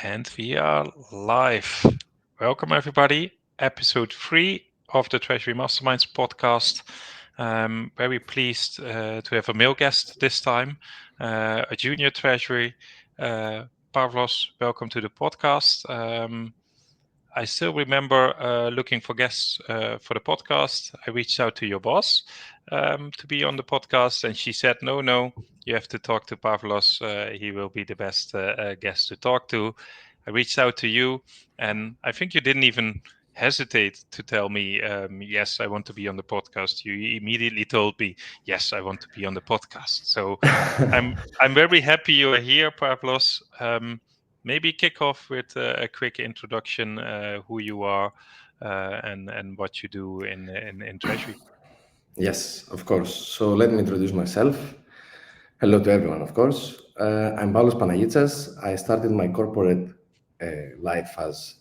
And we are live. Welcome, everybody. Episode 3 of the Treasury Masterminds podcast. Very pleased to have a male guest this time, a junior treasury. Pavlos, welcome to the podcast. I still remember looking for guests for the podcast. I reached out to your boss to be on the podcast, and she said, no, you have to talk to Pavlos. He will be the best guest to talk to. I reached out to you, and I think you didn't even hesitate to tell me, yes, I want to be on the podcast. You immediately told me, yes, I want to be on the podcast. So I'm very happy you are here, Pavlos. Maybe kick off with a quick introduction, who you are and what you do in Treasury. Yes, of course. So let me introduce myself. Hello to everyone, of course. I'm Pavlos Panagitsas. I started my corporate life as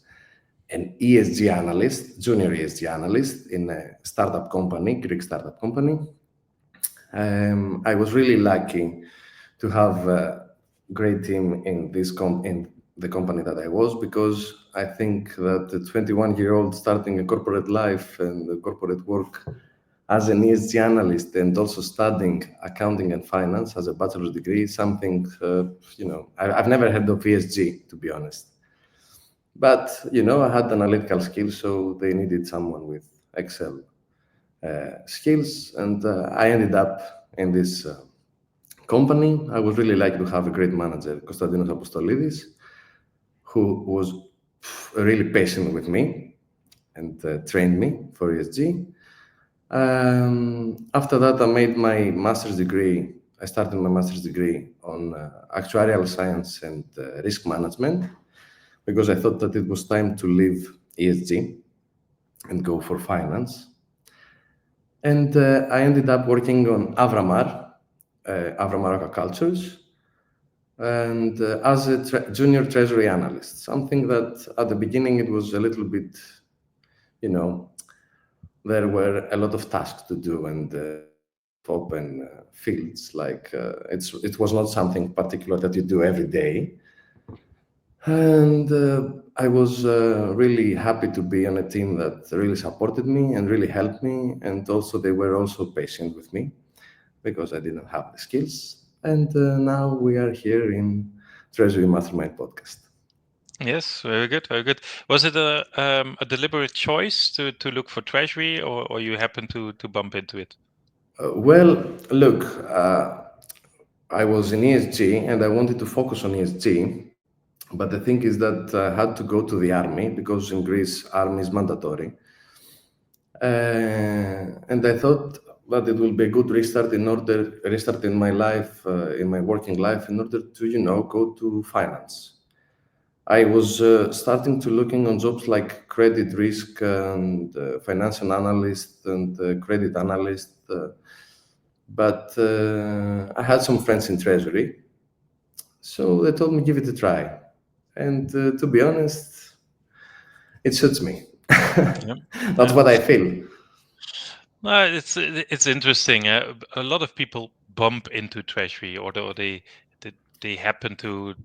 an ESG analyst, junior ESG analyst in a startup company, Greek startup company. I was really lucky to have a great team in in the company that I was, because I think that the 21-year-old starting a corporate life and the corporate work as an ESG analyst and also studying accounting and finance as a bachelor's degree, something, I've never heard of ESG, to be honest. But, I had analytical skills, so they needed someone with Excel skills, and I ended up in this company. I was really lucky to have a great manager, Konstantinos Apostolidis, who was really patient with me and trained me for ESG. After that, I made my master's degree. I started my master's degree on actuarial science and risk management, because I thought that it was time to leave ESG and go for finance. And I ended up working on Avramar, Avramar Aquacultures, and as a junior treasury analyst, something that at the beginning it was a little bit, there were a lot of tasks to do and open fields. Like it was not something particular that you do every day. And I was really happy to be on a team that really supported me and really helped me. And also they were also patient with me because I didn't have the skills. And now we are here in Treasury Mastermind podcast. Yes, very good, very good. Was it a deliberate choice to look for Treasury, or you happened to bump into it? Well, look, I was in ESG and I wanted to focus on ESG. But the thing is that I had to go to the army, because in Greece, army is mandatory. And I thought that it will be a good restart in my life, in my working life, in order to, go to finance. I was starting to looking on jobs like credit risk and financial analyst and credit analyst. But I had some friends in treasury, so they told me give it a try. And to be honest, it suits me. Yeah. That's what I feel. No, it's interesting. A lot of people bump into Treasury, or they happen to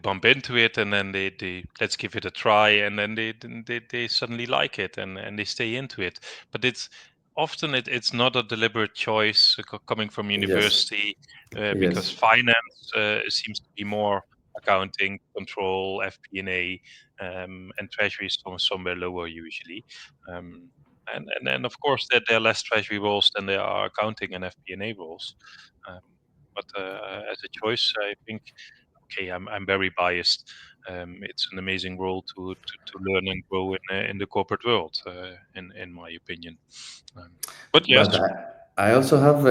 bump into it, and then they let's give it a try, and then they suddenly like it, and they stay into it. But it's often it's not a deliberate choice coming from Yes, university, because yes. finance seems to be more accounting, control, FP&A, and Treasury is somewhere lower usually. And then of course there are less Treasury roles than there are accounting and FP&A roles. Um, but as a choice, I think, okay, I'm very biased. It's an amazing role to learn and grow in the corporate world, in my opinion. Um, but yes, But I also have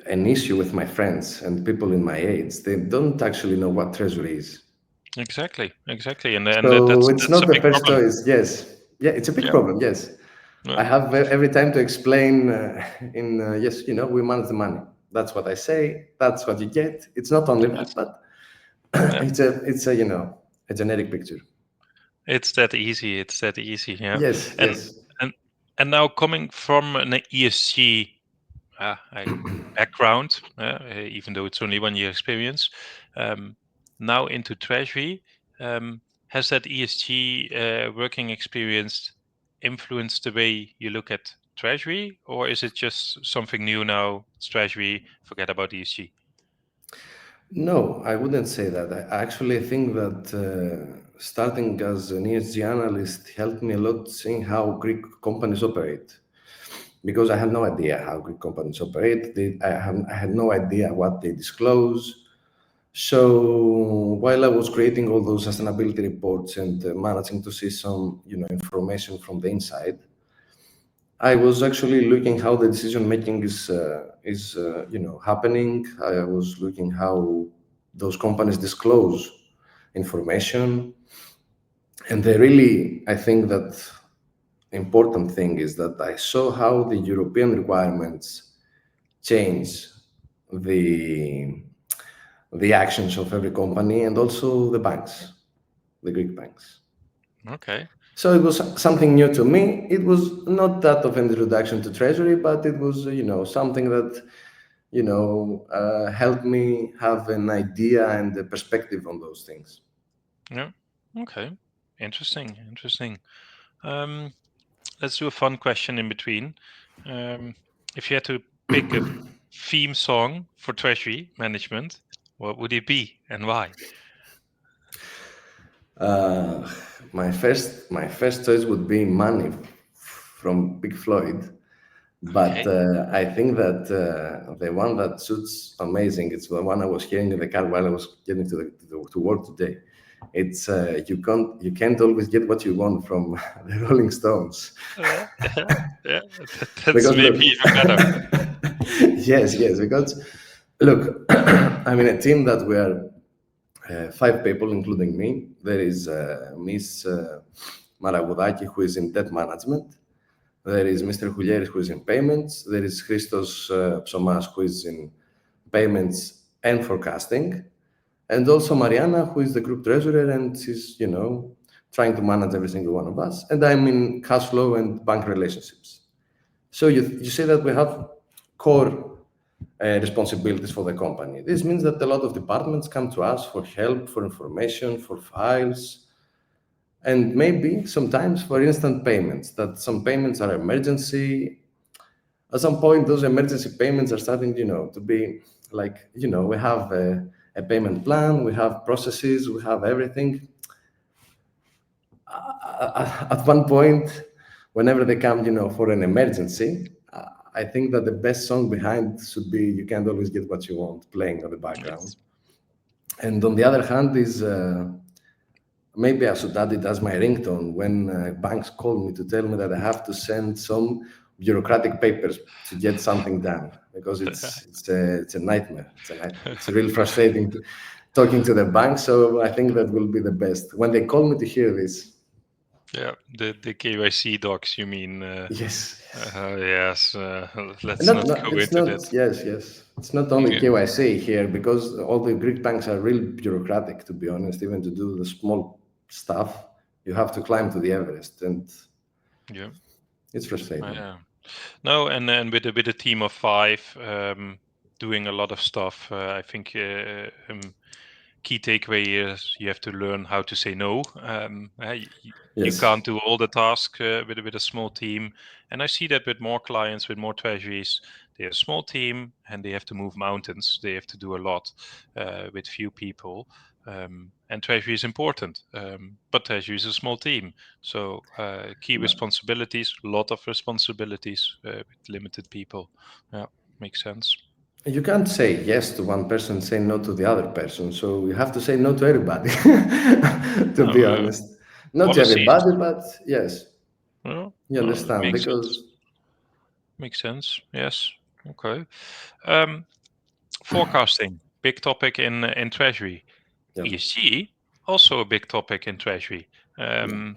an issue with my friends and people in my age. They don't actually know what treasury is. exactly, and So it's that's not a the big first problem. choice. Yes. Yeah, it's a big Yeah, problem. Yes. yeah, I have every time to explain yes, we manage the money. That's what I say. That's what you get. It's not only that, yes, but yeah. it's a, a generic picture. It's that easy. It's that easy. Yeah, Yes, and yes. and and now coming from an ESG background, even though it's only 1 year experience, um, now into Treasury. Has that ESG working experience influenced the way you look at Treasury, or is it just something new now? It's Treasury, forget about ESG. No, I wouldn't say that. I actually think that starting as an ESG analyst helped me a lot seeing how Greek companies operate. Because I had no idea how Greek companies operate. I had no idea what they disclose. So while I was creating all those sustainability reports and managing to see some, information from the inside, I was actually looking how the decision making is happening. I was looking how those companies disclose information, and I think that important thing is that I saw how the European requirements change the the actions of every company and also the banks, the Greek banks. Okay. So it was something new to me. It was not that of an introduction to Treasury, but it was, something that, helped me have an idea and a perspective on those things. Yeah. Okay. Interesting. Let's do a fun question in between. If you had to pick a theme song for Treasury management, what would it be and why? My first choice would be Money from Pink Floyd, but Okay. I think that the one that suits amazing. It's the one I was hearing in the car while I was getting to work today. It's you can't always get what you want from the Rolling Stones. Yeah, yeah, that's Because maybe look, even better. yes, because look, I'm in a team that we are five people, including me. There is Miss Maragoudaki, who is in debt management. There is Mr. Houlier, who is in payments. There is Christos Psomas, who is in payments and forecasting. And also Mariana, who is the group treasurer, and she's, trying to manage every single one of us. And I'm in cash flow and bank relationships. So you say that we have core responsibilities for the company. This means that a lot of departments come to us for help, for information, for files, and maybe sometimes for instant payments, that some payments are emergency. At some point, those emergency payments are starting, to be like, we have a payment plan, we have processes, we have everything. At one point, whenever they come, for an emergency, I think that the best song behind should be "You Can't Always Get What You Want" playing on the background. Yes. And on the other hand, is maybe I should add it as my ringtone when banks call me to tell me that I have to send some bureaucratic papers to get something done, because it's a nightmare. It's really frustrating talking to the bank. So I think that will be the best when they call me to hear this. Yeah, the KYC docs, you mean? Yes. Yes. Let's Not, not not, go it's into not, that. yes. It's not only Yeah. KYC here, because all the Greek banks are really bureaucratic, to be honest. Even to do the small stuff, you have to climb to the Everest, and Yeah. it's frustrating. Yeah. No, and with a team of five, doing a lot of stuff, I think key takeaway is you have to learn how to say no. You Yes. can't do all the tasks with a small team, and I see that with more clients, with more treasuries. They have a small team and they have to move mountains. They have to do a lot with few people. And treasury is important, but treasury is a small team. So key responsibilities, a lot of responsibilities with limited people. Yeah, makes sense. You can't say yes to one person, say no to the other person. So you have to say no to everybody, to No, be honest. Not to policies. everybody, but yes, No, you no, that understand. makes sense. Because, Makes sense. Yes. Okay. Um, Forecasting, big topic in treasury. yeah, ESG, also a big topic in treasury. yeah.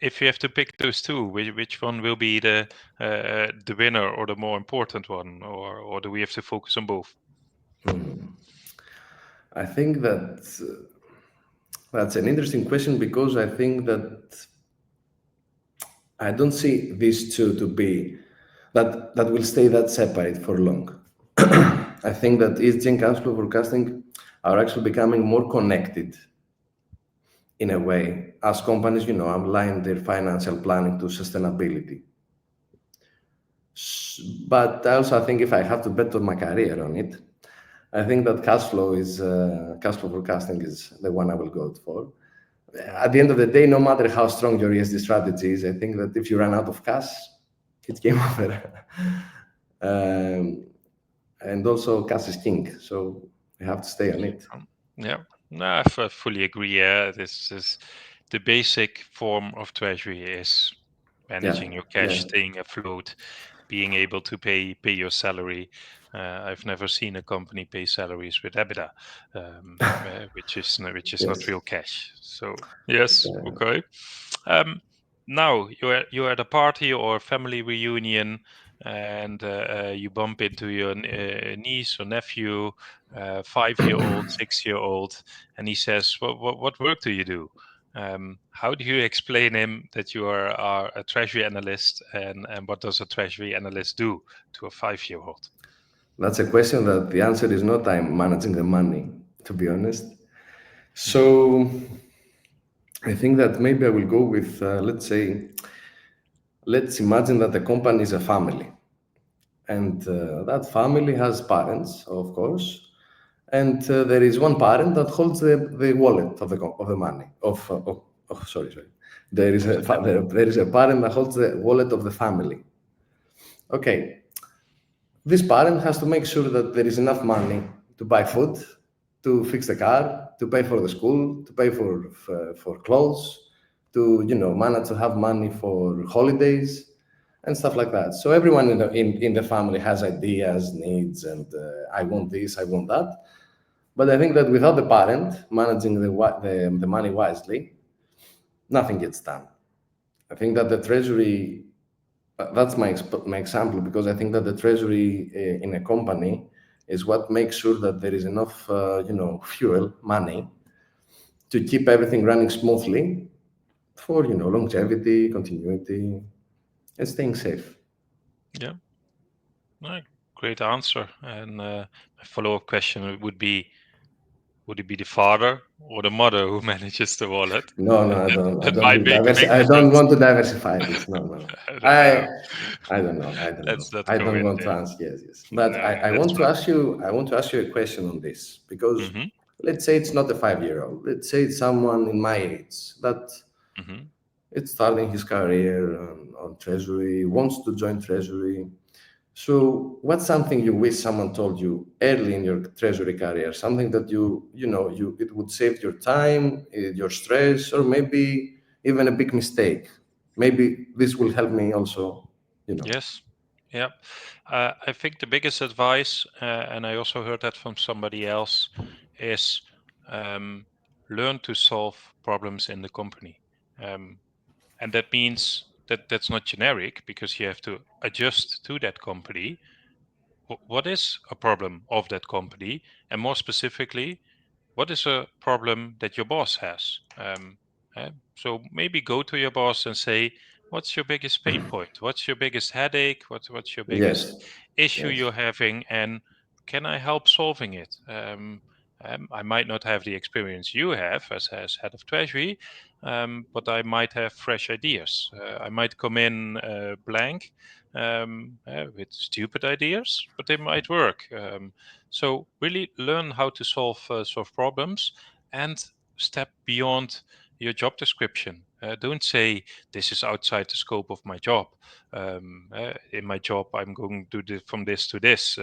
If you have to pick those two, which one will be the winner or the more important one, or do we have to focus on both? I think that that's an interesting question, because I think that I don't see these two to be that will stay that separate for long. I think that ESG and cash flow forecasting are actually becoming more connected in a way, as companies, align their financial planning to sustainability. But I also think if I have to bet on my career on it, I think that cash flow forecasting is the one I will go for. At the end of the day, no matter how strong your ESG strategy is, I think that if you run out of cash, it's game over. And also, cash is king, so you have to stay on it. Yeah, no, I fully agree. Yeah, this is the basic form of treasury is managing your cash, staying afloat, being able to pay your salary. I've never seen a company pay salaries with EBITDA, which is not real cash. So yes, okay. Now you're at a party or a family reunion, and you bump into your niece or nephew, 5-year-old, 6-year-old, and he says, "What work do you do?" How do you explain him that you are a treasury analyst, and what does a treasury analyst do to a 5-year-old? That's a question that the answer is not I'm managing the money, to be honest. So I think that maybe I will go with, let's imagine that the company is a family. And that family has parents, of course. And there is one parent that holds the wallet of the money. Sorry. There is a parent that holds the wallet of the family. Okay, this parent has to make sure that there is enough money to buy food, to fix the car, to pay for the school, to pay for clothes, to manage to have money for holidays and stuff like that. So everyone in the family has ideas, needs, and I want this, I want that. But I think that without the parent managing the money wisely, nothing gets done. I think that the treasury, that's my example, because I think that the treasury in a company is what makes sure that there is enough, fuel, money, to keep everything running smoothly for, longevity, continuity, and staying safe. Yeah, no, great answer. And my follow-up question would be: would it be the father or the mother who manages the wallet? No, That, I that, don't. I that don't might do make a big I don't difference. want to diversify this. No, no. I don't I know. I don't know. I don't know. Let's not I go don't in want to there. answer. Yes, yes. But No, I that's want to fine. ask you. I want to ask you a question on this, because Mm-hmm. let's say it's not a 5-year-old. Let's say it's someone in my age that Mm-hmm. it's starting his career on Treasury, wants to join Treasury. So, what's something you wish someone told you early in your Treasury career? Something that it would save your time, your stress, or maybe even a big mistake. Maybe this will help me also. Yes. Yeah. I think the biggest advice, and I also heard that from somebody else, is learn to solve problems in the company. And that means that that's not generic, because you have to adjust to that company. What is a problem of that company? And more specifically, what is a problem that your boss has? So maybe go to your boss and say, what's your biggest pain point? What's your biggest headache? What's your biggest Yes, issue yes, you're having? And can I help solving it? I might not have the experience you have as head of treasury, but I might have fresh ideas. I might come in blank with stupid ideas, but they might work. So really learn how to solve problems, and step beyond your job description. Don't say this is outside the scope of my job. In my job, I'm going to do from this to this.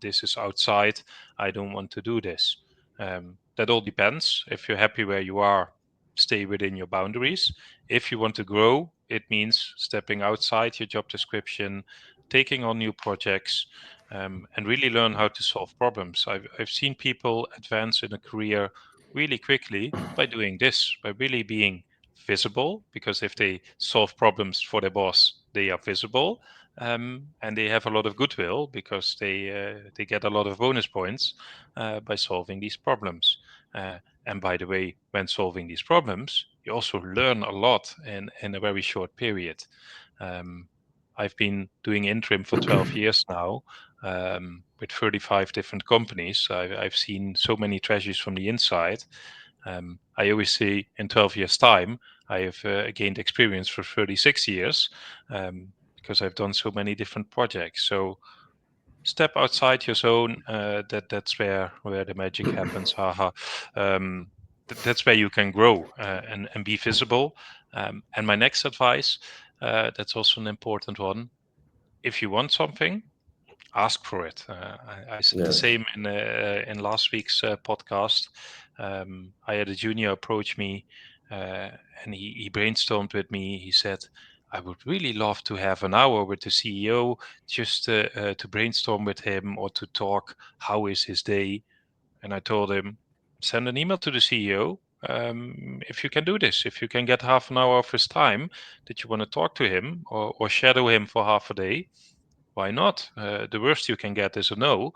This is outside. I don't want to do this. That all depends. If you're happy where you are, stay within your boundaries. If you want to grow, it means stepping outside your job description, taking on new projects, and really learn how to solve problems. I've seen people advance in a career really quickly by doing this, by really being visible, because if they solve problems for their boss, they are visible, and they have a lot of goodwill because they get a lot of bonus points by solving these problems. And by the way, when solving these problems, you also learn a lot in a very short period. I've been doing interim for 12 years now, with 35 different companies. I've seen so many treasuries from the inside. I always say in 12 years' time, I have gained experience for 36 years because I've done so many different projects. So step outside your zone. That's where the magic happens. Haha. That's where you can grow and be visible. And my next advice, that's also an important one. If you want something, ask for it. I said the Yes. same in last week's podcast. I had a junior approach me, uh, and he brainstormed with me. He said, "I would really love to have an hour with the CEO just to brainstorm with him or to talk. How is his day?" And I told him, "Send an email to the CEO. If you can do this, if you can get half an hour of his time that you want to talk to him or shadow him for half a day, why not? The worst you can get is a no.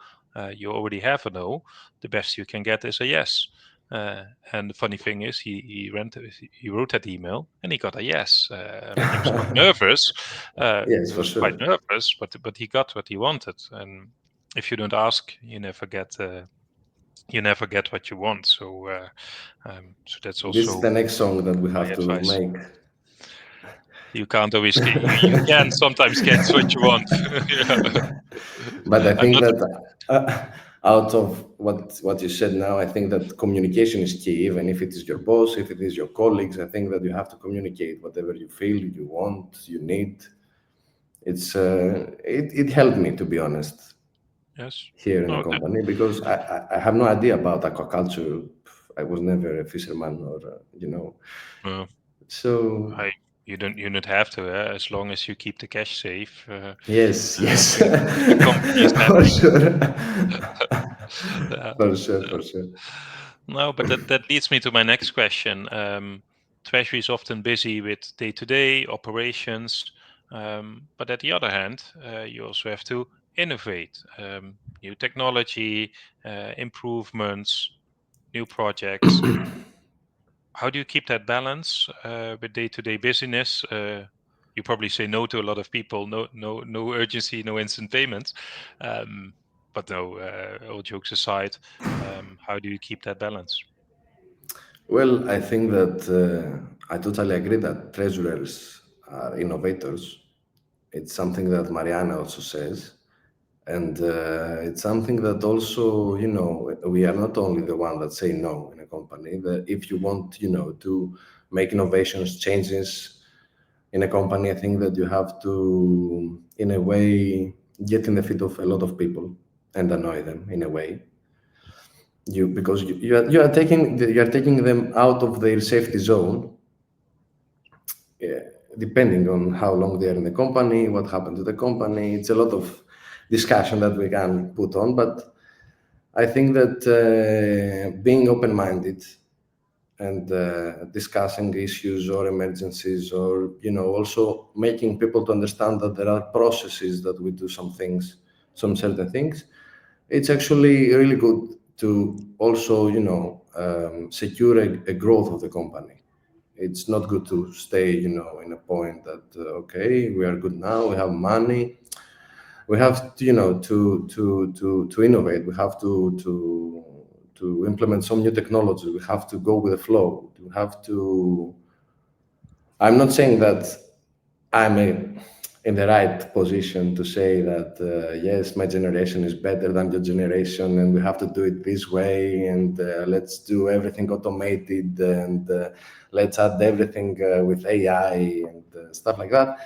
You already have a no. The best you can get is a yes." Uh, and the funny thing is, he wrote that email and he got a yes. He was quite nervous. Yes, He for was quite sure. nervous, but he got what he wanted. And if you don't ask, you never get what you want. So that's This is also the next song that we my have to advice. make. You can't always get. You can sometimes get what you want. Yeah. But I I'm think not. that out of what you said now, I think that communication is key. Even if it is your boss, if it is your colleagues, I think that you have to communicate whatever you feel, you want, you need. It helped me, to be honest, Yes. here in the No, company, because I have no idea about aquaculture. I was never a fisherman, or uh, so. I you don't have to, as long as you keep the cash safe. Yes, yes. The company is For happy. sure. Uh, For sure, for sure. no, but that leads me to my next question. Treasury is often busy with day-to-day operations, but at the other hand, you also have to innovate, new technology, improvements, new projects. How do you keep that balance with day-to-day busyness? You probably say no to a lot of people. No urgency, no instant payments. Um, but no, all jokes aside, how do you keep that balance? Well, I think that I totally agree that treasurers are innovators. It's something that Mariana also says. And it's something that also, we are not only the one that say no in a company. That if you want, to make innovations, changes in a company, I think that you have to, in a way, get in the feet of a lot of people and annoy them in a way. Because you are taking them out of their safety zone, yeah, depending on how long they are in the company, what happened to the company. It's a lot of discussion that we can put on, but I think that being open-minded and discussing issues or emergencies, or also making people to understand that there are processes that we do some things, some certain things, it's actually really good to also secure a growth of the company. It's not good to stay in a point that okay, we are good now, we have money, we have to, to innovate, we have to implement some new technology, we have to go with the flow, we have to. I'm not saying that in the right position to say that yes, my generation is better than your generation, and we have to do it this way, and let's do everything automated, and let's add everything with AI and stuff like that.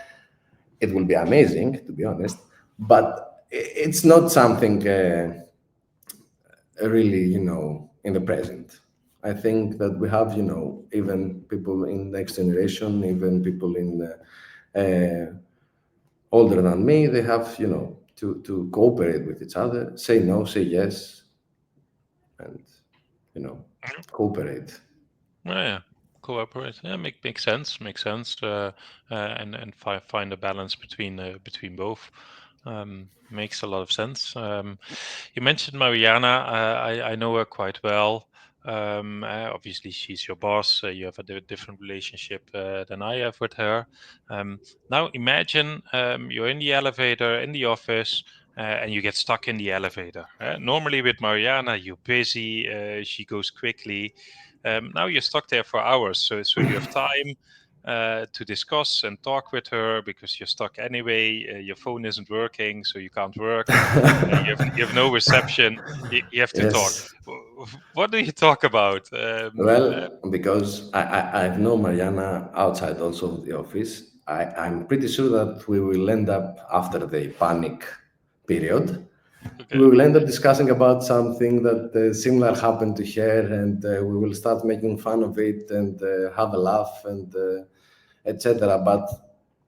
It will be amazing, to be honest, but it's not something really, in the present. I think that we have, even people in next generation, even people in older than me, they have, to cooperate with each other, say no, say yes, and, you know, cooperate. Yeah, cooperate. Yeah, makes sense. Makes sense. And find a balance between both. Makes a lot of sense. You mentioned Mariana. I know her quite well. Obviously, she's your boss. You have a different relationship than I have with her. Um, Now, imagine you're in the elevator in the office. And you get stuck in the elevator. Normally, with Mariana, you're busy. She goes quickly. Now you're stuck there for hours, so you have time to discuss and talk with her because you're stuck anyway. Your phone isn't working, so you can't work. You have no reception. You have to talk. Yes. What do you talk about? Well, because I've known Mariana outside also of the office, I'm pretty sure that we will end up after the panic period. We Okay. will end up discussing about something that similar happened to her, and we will start making fun of it and have a laugh and etc. But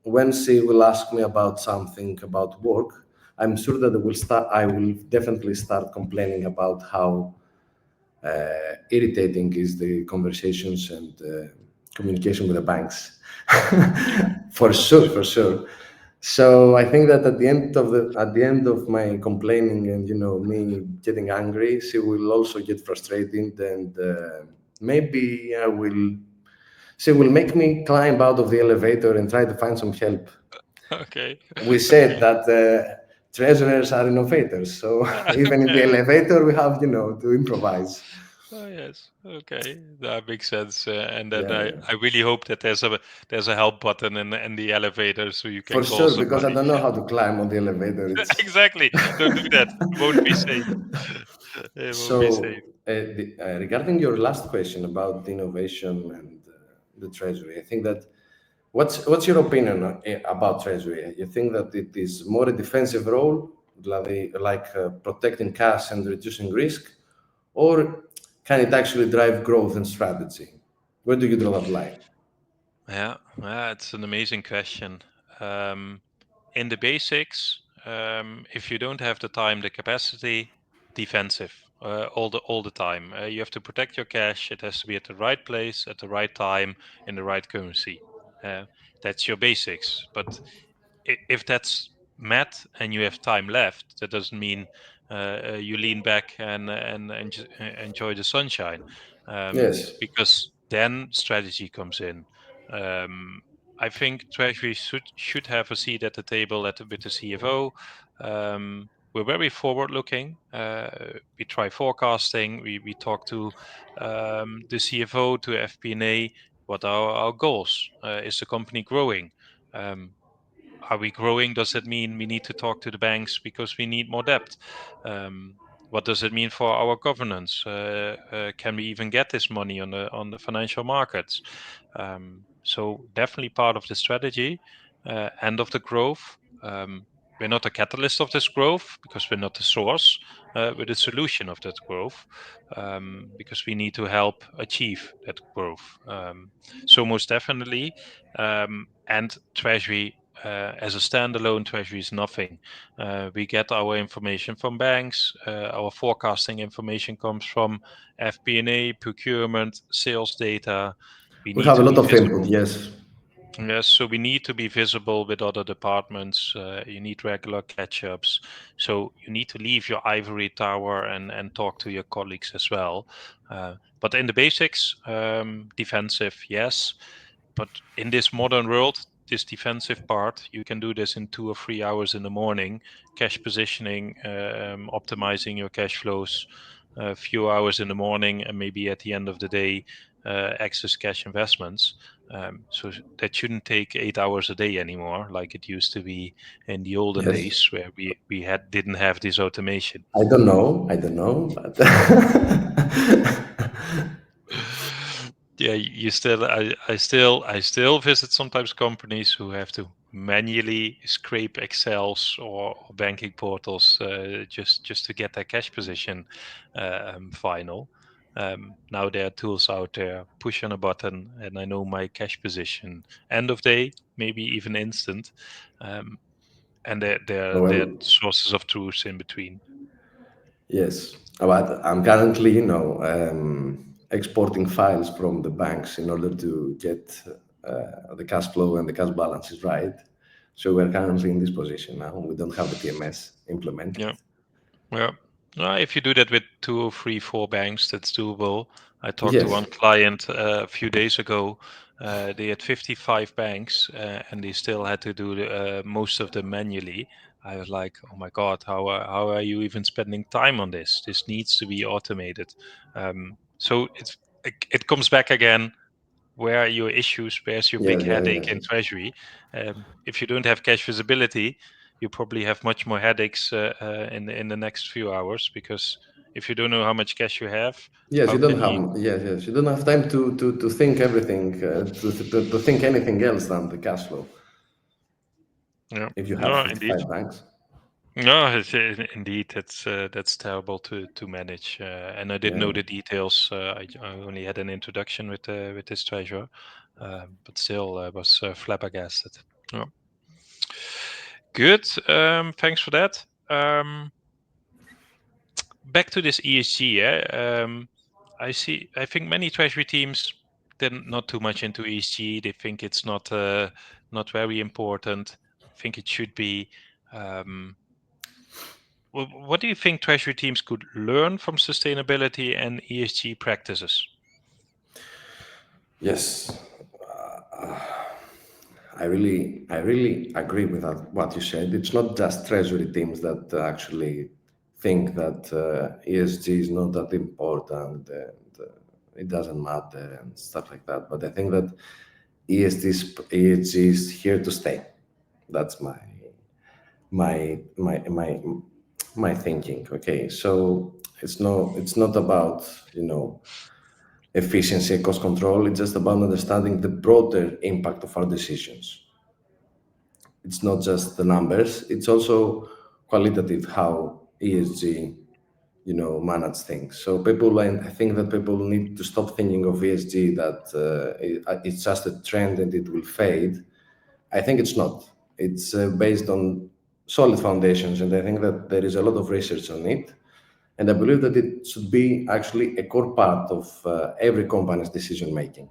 when she will ask me about something about work, I'm sure that I will definitely start complaining about how irritating is the conversations and communication with the banks. For sure, for sure. So I think that at the end of my complaining and me getting angry, she will also get frustrated, and maybe she will make me climb out of the elevator and try to find some help. Okay. We said Okay. that treasurers are innovators, so even in the elevator we have to improvise. Oh yes, okay, that makes sense. And then Yeah, I, yeah. I really hope that there's a help button in the elevator so you can For call sure, because I somebody. don't know how to climb on the elevator. It's Exactly. Don't do that. It won't be safe. It won't be so. safe. Regarding your last question about the innovation and the treasury, I think that what's your opinion about treasury? You think that it is more a defensive role, like protecting cash and reducing risk, or can it actually drive growth and strategy? Where do you draw that line? Yeah, it's an amazing question. Um, in the basics, if you don't have the time, the capacity, defensive all the time. You have to protect your cash. It has to be at the right place, at the right time, in the right currency. Uh, that's your basics. But if that's met and you have time left, that doesn't mean you lean back and enjoy the sunshine, Yes, because then strategy comes in. Um, I think Treasury should have a seat at the table with the CFO. We're very forward looking. We try forecasting. We talk to the CFO, to FP&A. What are our goals? Is the company growing? Um, are we growing? Does that mean we need to talk to the banks because we need more debt? Um, what does it mean for our governance? Can we even get this money on the financial markets? So definitely part of the strategy and of the growth. We're not a catalyst of this growth because we're not the source. We're the solution of that growth, because we need to help achieve that growth. So most definitely, and Treasury as a standalone, Treasury is nothing. We get our information from banks. Our forecasting information comes from FP&A, procurement, sales data. We we need have a to be lot of input. visible. Yes, Yes, so we need to be visible with other departments. You need regular catch-ups. So you need to leave your ivory tower and talk to your colleagues as well. But in the basics, defensive, yes. But in this modern world, this defensive part, you can do this in 2 or 3 hours in the morning, cash positioning, optimizing your cash flows, a few hours in the morning, and maybe at the end of the day, excess cash investments. So that shouldn't take 8 hours a day anymore, like it used to be in the olden yes. days, where we didn't have this automation. I don't know, but Yeah, you still, I still visit sometimes companies who have to manually scrape Excels or banking portals, just to get their cash position final. Now there are tools out there, push on a button, and I know my cash position end of day, maybe even instant, um, and there are well, sources of truth in between. yes. But I'm currently, exporting files from the banks in order to get the cash flow and the cash balances right. So we're currently in this position now. We don't have the TMS implemented. Yeah. Yeah. If you do that with two or three, four banks, that's doable. I talked to Yes, one client a few days ago. They had 55 banks, and they still had to do most of them manually. I was like, oh my God, how are you even spending time on this? This needs to be automated. So it comes back again. Where are your issues? Where's your big Yes, yes, headache yes. in treasury? If you don't have cash visibility, you probably have much more headaches in the next few hours, because if you don't know how much cash you have, Yes, how you don't can you? have. Yes, yes, you don't have time to think everything, to think anything else than the cash flow. Yeah, If you have no, indeed. 55 banks. No, indeed, that's terrible to manage. And I didn't Yeah. know the details. I only had an introduction with this treasurer, but still, I was flabbergasted. Yeah. Good. Thanks for that. Back to this ESG. I think many treasury teams, they're not too much into ESG. They think it's not very important. I think it should be. Um, what do you think treasury teams could learn from sustainability and ESG practices? Yes. I really agree with that, what you said. It's not just treasury teams that actually think that ESG is not that important and it doesn't matter and stuff like that. But I think that ESG is here to stay. That's my my my my thinking. Okay, so it's not about efficiency and cost control. It's just about understanding the broader impact of our decisions. It's not just the numbers, it's also qualitative how ESG, manage things. So people, and I think that people need to stop thinking of ESG that it's just a trend and it will fade. I think it's not. It's based on solid foundations, and I think that there is a lot of research on it. And I believe that it should be actually a core part of every company's decision making.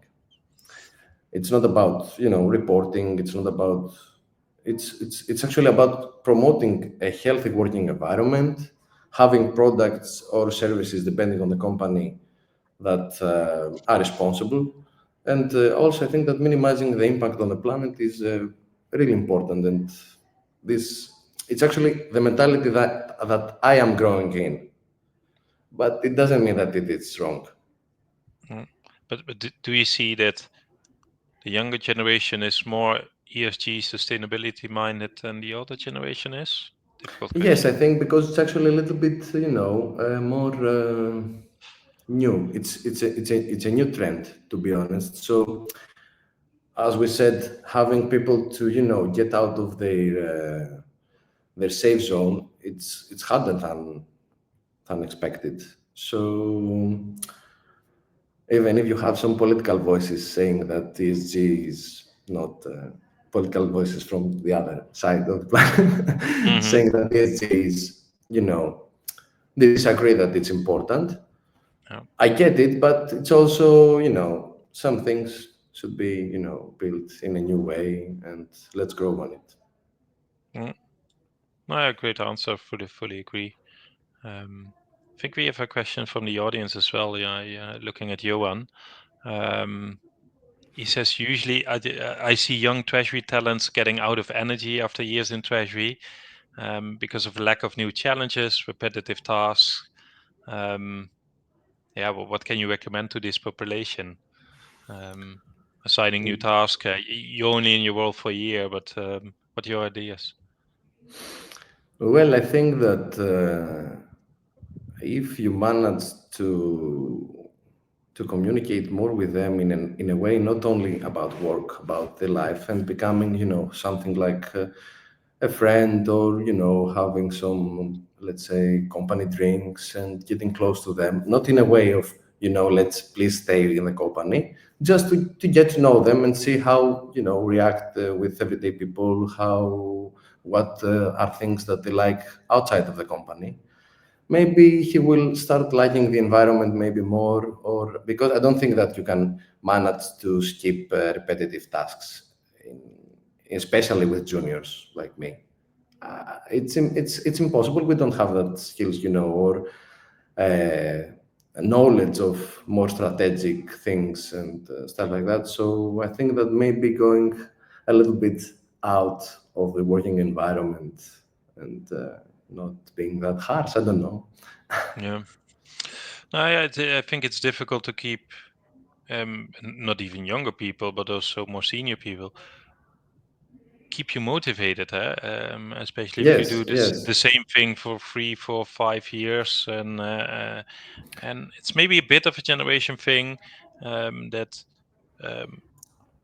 It's not about reporting. It's not about. It's actually about promoting a healthy working environment, having products or services depending on the company that are responsible, and also I think that minimizing the impact on the planet is really important. And this it's actually the mentality that I am growing in, but it doesn't mean that it is wrong. Mm. But do you see that the younger generation is more ESG sustainability minded than the older generation is? Difficult Yes, I question. think because it's actually a little bit, more new. It's a new trend, to be honest. So, as we said, having people to get out of their safe zone, it's harder than expected. So, even if you have some political voices saying that ESG is not political voices from the other side of the planet Hmm. saying that ESG is, they disagree that it's important. Yeah. I get it, but it's also, some things should be, built in a new way and let's grow on it. Mm. No, great answer. Fully agree. I think we have a question from the audience as well. Yeah, looking at Johan. Um, he says, usually I see young treasury talents getting out of energy after years in treasury because of lack of new challenges, repetitive tasks. Um, yeah, well, what can you recommend to this population? Um, Assigning new tasks. You're only in your role for a year, but what are your ideas? Well, I think that if you manage to communicate more with them in a way not only about work, about their life, and becoming something like a friend, or having some, let's say, company drinks and getting close to them, not in a way of let's please stay in the company, just to get to know them and see how react with everyday people, how what are things that they like outside of the company. Maybe he will start liking the environment maybe more, or because I don't think that you can manage to skip repetitive tasks, especially with juniors like me. It's impossible. We don't have that skills, or uh, knowledge of more strategic things and stuff like that. So I think that maybe going a little bit out of the working environment and not being that harsh. I don't know. Yeah. No, I think it's difficult to keep. not even younger people, but also more senior people, keep you motivated, especially if you do Yes, this the yes, same thing for 3, 4, 5 years, and it's maybe a bit of a generation thing, that um,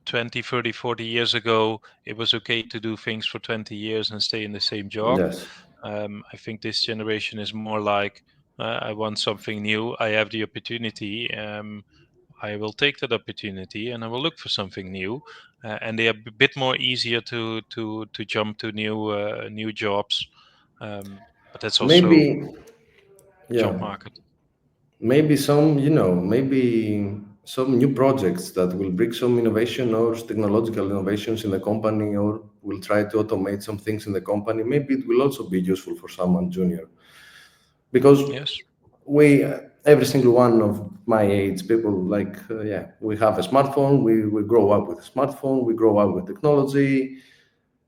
20, 30, 40 years ago it was okay to do things for 20 years and stay in the same job. yes. I think this generation is more like, I want something new, I have the opportunity, I will take that opportunity and I will look for something new. And they are a bit more easier to jump to new jobs. But that's also Maybe, job yeah, market. maybe maybe some new projects that will bring some innovation or technological innovations in the company, or will try to automate some things in the company. Maybe it will also be useful for someone junior, because Yes. we every single one of my age people, like, yeah, we have a smartphone, we grow up with a smartphone, we grow up with technology.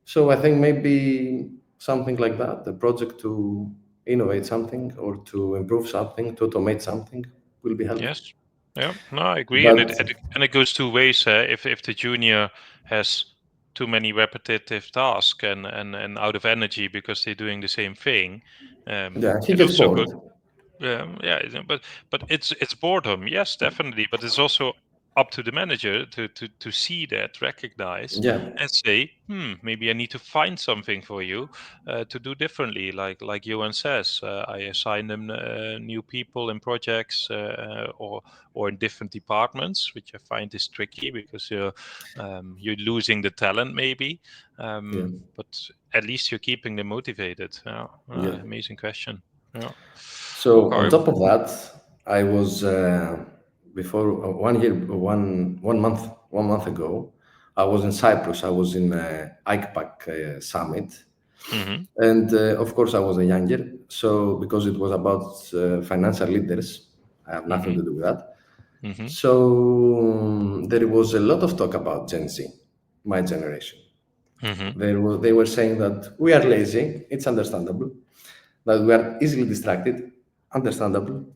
So I think maybe something like that, the project to innovate something or to improve something, to automate something, will be helpful. Yes. Yeah. No, I agree, and But it goes two ways. If the junior has too many repetitive tasks and out of energy because they're doing the same thing, yeah, he it gets also bored. goes. Yeah, but it's boredom, yes, definitely. But it's also up to the manager to see that, recognize, Yeah, and say, maybe I need to find something for you to do differently. Like Johan says, I assign them new people in projects, or in different departments, which I find is tricky because you're losing the talent maybe, yeah, but at least you're keeping them motivated. Yeah, yeah. amazing question. Yeah. So on Okay. top of that, I was before 1 year, 1 month ago, I was in Cyprus. I was in ICPAC summit, Mhm. and of course I was a younger. So because it was about financial leaders, I have nothing Mhm. to do with that. Mhm. So there was a lot of talk about Gen Z, my generation. Mhm. They were saying that we are lazy. It's understandable. That we are easily distracted. Understandable.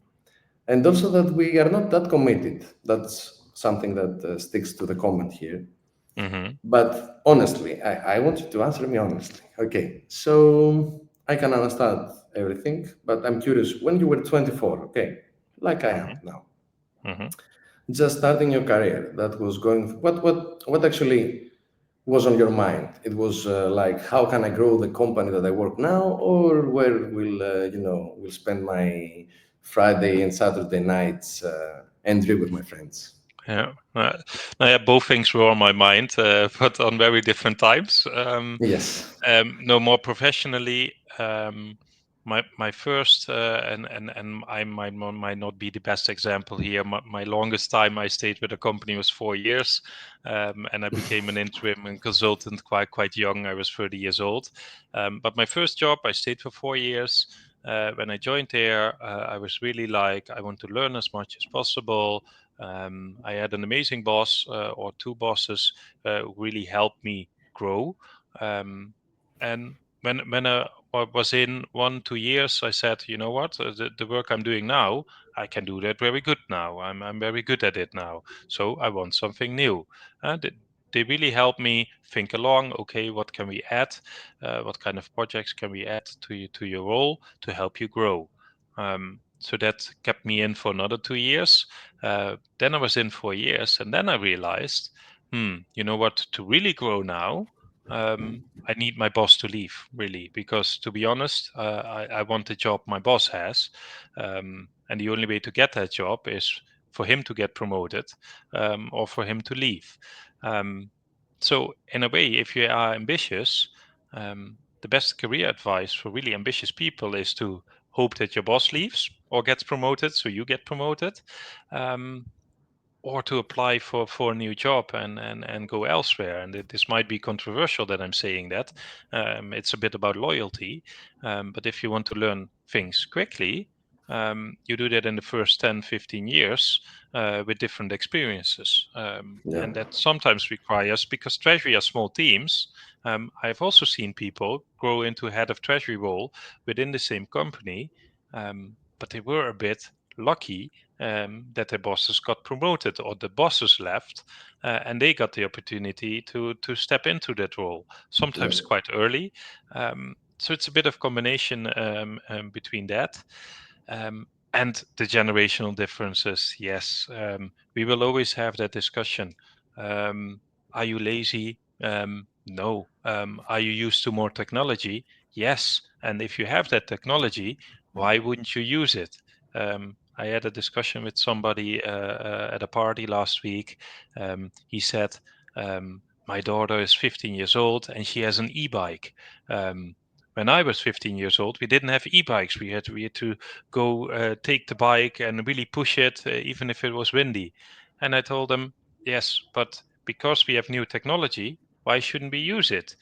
And also that we are not that committed. That's something that sticks to the comment here. Mhm. But honestly, I want you to answer me honestly. Okay, so I can understand everything, but I'm curious. When you were 24, okay, like I am Mhm. now, Mhm. just starting your career, that was going. What actually was on your mind? It was like, how can I grow the company that I work now, or where will spend my Friday and Saturday nights and drink with my friends? Yeah. Yeah, both things were on my mind, but on very different times. Yes. No, more professionally. My first, and I might not be the best example here. My longest time I stayed with a company was 4 years, and I became an interim and consultant quite young. I was 30 years old, but my first job I stayed for 4 years. When I joined there, I was really like, I want to learn as much as possible. I had an amazing boss, or two bosses, who really helped me grow. Um, and when I was in 1, 2 years, I said, you know what, the work I'm doing now, I can do that very good now. I'm very good at it now. So I want something new. They really helped me think along. Okay, what can we add? What kind of projects can we add to your role to help you grow? So that kept me in for another 2 years. Then I was in 4 years, and then I realized, you know what, to really grow now, I need my boss to leave, really, because to be honest, I want the job my boss has, and the only way to get that job is for him to get promoted, or for him to leave. Um, so, in a way, if you are ambitious, the best career advice for really ambitious people is to hope that your boss leaves or gets promoted, so you get promoted. Um, or to apply for a new job and go elsewhere. And this might be controversial that I'm saying that. It's a bit about loyalty. But if you want to learn things quickly, you do that in the first 10, 15 years, with different experiences. Yeah. And that sometimes requires, because Treasury are small teams, I've also seen people grow into head of Treasury role within the same company, but they were a bit lucky that their bosses got promoted or the bosses left, and they got the opportunity to step into that role, sometimes Yes. quite early. So it's a bit of combination between that. And the generational differences, yes, we will always have that discussion. Are you lazy? No. Are you used to more technology? Yes. And if you have that technology, why wouldn't you use it? I had a discussion with somebody at a party last week. He said, my daughter is 15 years old and she has an e-bike. When I was 15 years old, we didn't have e-bikes. We had to go take the bike and really push it, even if it was windy. And I told them, yes, but because we have new technology, why shouldn't we use it?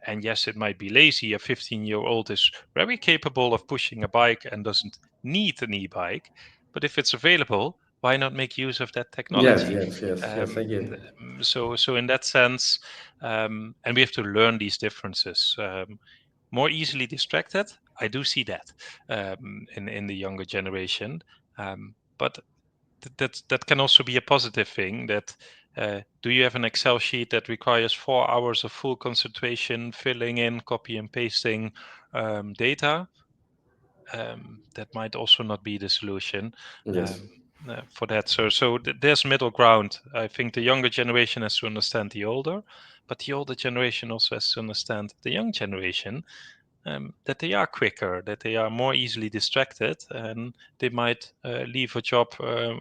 And yes, it might be lazy. A 15-year-old is very capable of pushing a bike and doesn't need an e-bike. But if it's available, why not make use of that Yes, technology? yes, yes, yes, I get it. So in that sense, and we have to learn these differences. More easily distracted, I do see that in the younger generation, but that can also be a positive thing. That do you have an Excel sheet that requires 4 hours of full concentration, filling in, copy and pasting data? That might also not be the solution Yes. um, for that. So there's middle ground. I think the younger generation has to understand the older, but the older generation also has to understand the young generation, that they are quicker, that they are more easily distracted, and they might leave a job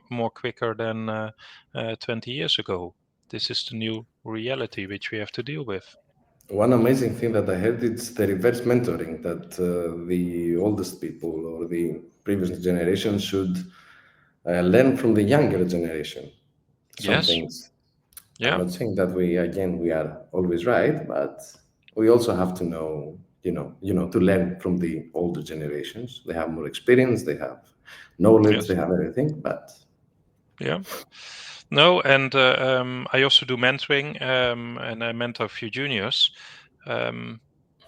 more quicker than 20 years ago. This is the new reality which we have to deal with. One amazing thing that I heard is the reverse mentoring that the oldest people or the previous generation should learn from the younger generation. Some Yes. things. I'm Yeah. not saying that we are always right, but we also have to know, to learn from the older generations. They have more experience, they have knowledge, they Yes. have everything. But Yeah. No, and I also do mentoring, and I mentor a few juniors. Um,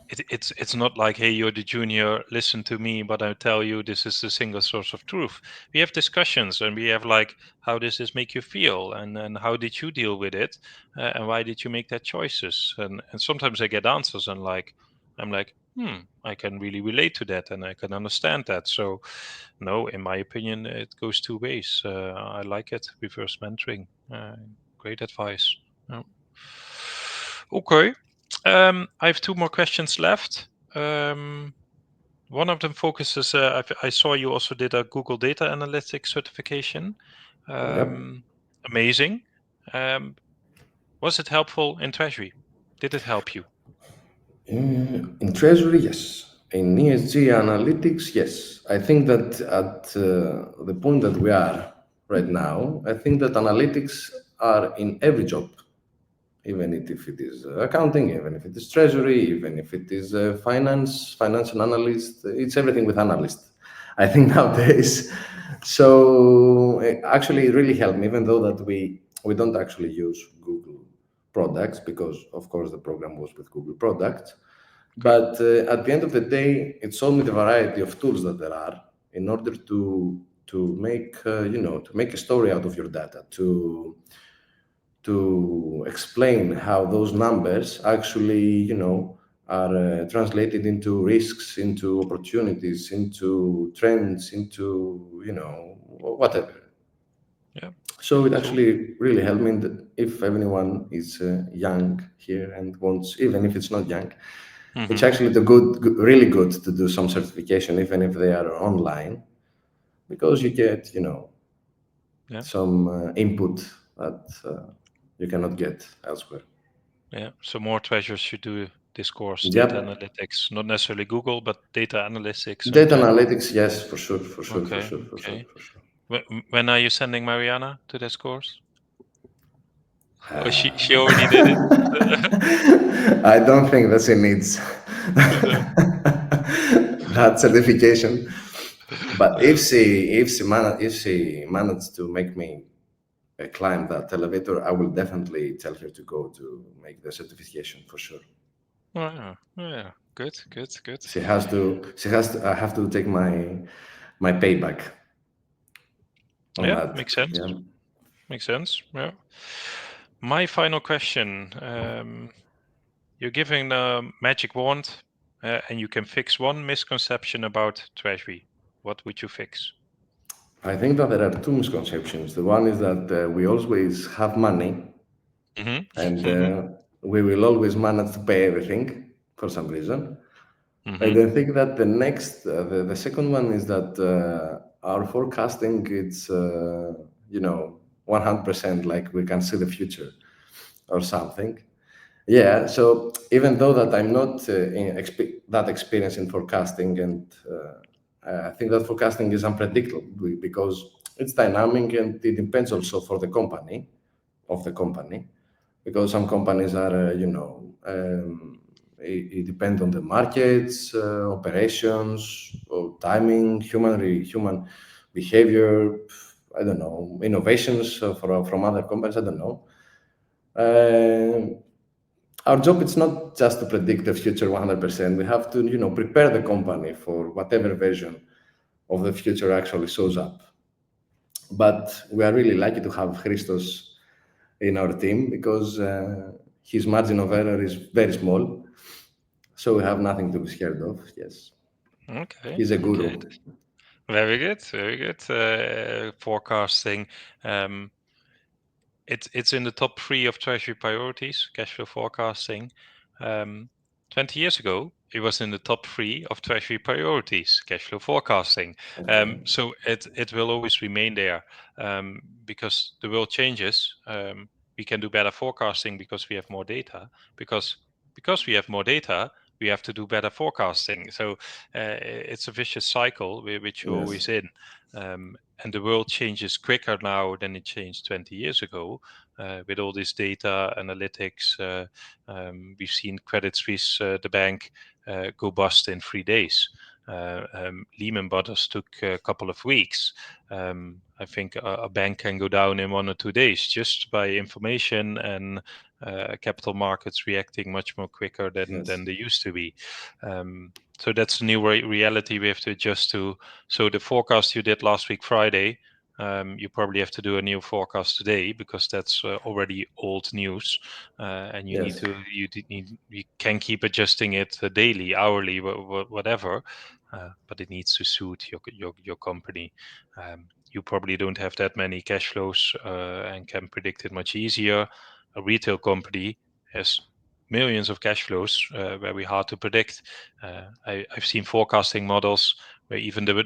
it's not like, hey, you're the junior, listen to me, but I tell you this is the single source of truth. We have discussions, and we have like, how does this make you feel, and how did you deal with it, and why did you make that choices? And sometimes I get answers, and like I'm like, I can really relate to that, and I can understand that. So no, in my opinion, it goes two ways. I like it, reverse mentoring. Great advice. Yeah. Okay. I have two more questions left. One of them focuses, I saw you also did a Google Data Analytics certification. yep. Amazing. Um, was it helpful in Treasury? Did it help you? In Treasury, yes. In ESG analytics, yes. I think that at the point that we are right now, I think that analytics are in every job, even if it is accounting, even if it is treasury, even if it is finance, financial analyst, it's everything with analyst. I think nowadays. So actually, it really helped me, even though that we don't actually use Google products because, of course, the program was with Google products. Okay. But at the end of the day, it showed me the variety of tools that there are in order to make to make a story out of your data, to explain how those numbers actually, are translated into risks, into opportunities, into trends, into, whatever. Yeah. So it So. actually really helped me that if anyone is young here and wants, even if it's not young, it's Hmm. actually really good to do some certification, even if they are online, because you get, Yeah. some input that you cannot get elsewhere. Yeah. So more treasures should do this course, data Yep. analytics, not necessarily Google, but data analytics in Data general. analytics, yes, for sure, for sure, for Okay. sure, for sure, Okay. for sure. When are you sending Mariana to this course? Oh, she Uh, already did it. I don't think that she needs that certification. But Yeah. if she managed to make me climb that elevator, I will definitely tell her to go to make the certification for sure. Oh, yeah. Oh, yeah. Good. Good. Good. She has to. She has to. I have to take my payback. on Yeah, that. makes sense. Yeah. Makes sense. Yeah. My final question. You're giving a magic wand, and you can fix one misconception about Treasury. What would you fix? I think that there are two misconceptions. The one is that we always have money and Mm-hmm. we will always manage to pay everything for some reason. I Mm-hmm. then think that the second one is that our forecasting it's 100% like we can see the future or something. Yeah, so even though that I'm not that experienced in forecasting, and I think that forecasting is unpredictable because it's dynamic and it depends also for the company, of the company, because some companies are, it depends on the markets, operations, or timing, human behavior. I don't know, innovations from other companies. I don't know. Uh, our job is not just to predict the future 100%. We have to, prepare the company for whatever version of the future actually shows up. But we are really lucky to have Christos in our team because his margin of error is very small. So we have nothing to be scared of. Yes. Okay. He's a Okay. guru. Very good. Very good. Forecasting. Um, it's in the top 3 of Treasury priorities, cash flow forecasting. 20 years ago, it was in the top 3 of Treasury priorities, cash flow forecasting. Okay. So it will always remain there because the world changes. We can do better forecasting because we have more data. Because we have more data, we have to do better forecasting. So it's a vicious cycle which you're Yes. always in. And the world changes quicker now than it changed 20 years ago with all this data analytics. We've seen Credit Suisse, the bank, go bust in 3 days. Lehman Brothers took a couple of weeks. I think a bank can go down in 1 or 2 days just by information and capital markets reacting much more quicker than Yes. they used to be. So that's a new reality we have to adjust to. So the forecast you did last week Friday, you probably have to do a new forecast today because that's already old news, and you Yes. you can keep adjusting it daily, hourly, whatever, but it needs to suit your company. You probably don't have that many cash flows and can predict it much easier. A retail company has millions of cash flows, very hard to predict. I've seen forecasting models where even the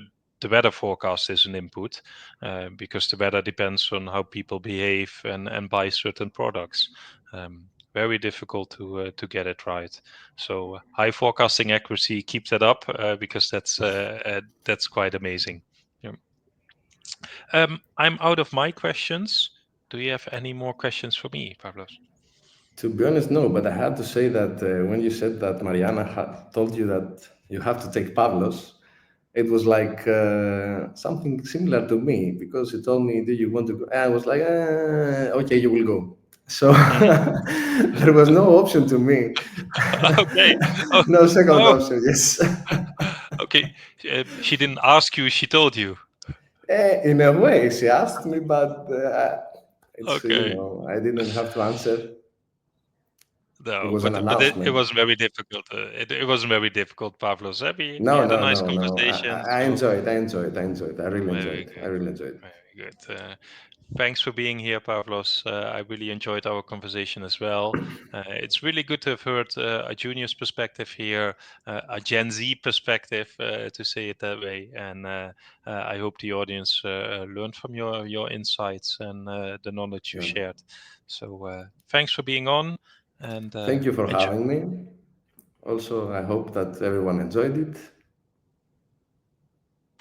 weather forecast is an input because the weather depends on how people behave and buy certain products. Very difficult to get it right. So high forecasting accuracy, keep that up because that's quite amazing. Yeah. I'm out of my questions. Do you have any more questions for me, Pavlos? To be honest, no, but I had to say that when you said that Mariana told you that you have to take Pavlos, it was like something similar to me because he told me, "Do you want to go?" I was like, "Okay, you will go." So Mhm. there was no option to me, Okay. Oh, no second oh, option. Yes, okay. She didn't ask you; she told you. in a way, she asked me, but it's Okay. I didn't have to answer. It No, was an but it announcement. wasn't very difficult. It wasn't very difficult, Pavlos. We No, had a no, nice no, no. conversation. I So enjoyed. I enjoyed. I enjoyed. I really very enjoyed. I good, really enjoyed. very good. Thanks for being here, Pavlos. I really enjoyed our conversation as well. It's really good to have heard a junior's perspective here, a Gen Z perspective, to say it that way. And I hope the audience learned from your insights and the knowledge you Yeah. shared. So thanks for being on, and Thank you for enjoy. having me. Also, I hope that everyone enjoyed it.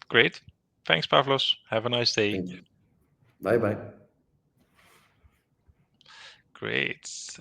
Great. Thanks, Pavlos. Have a nice day. Thank you. Bye bye. Great.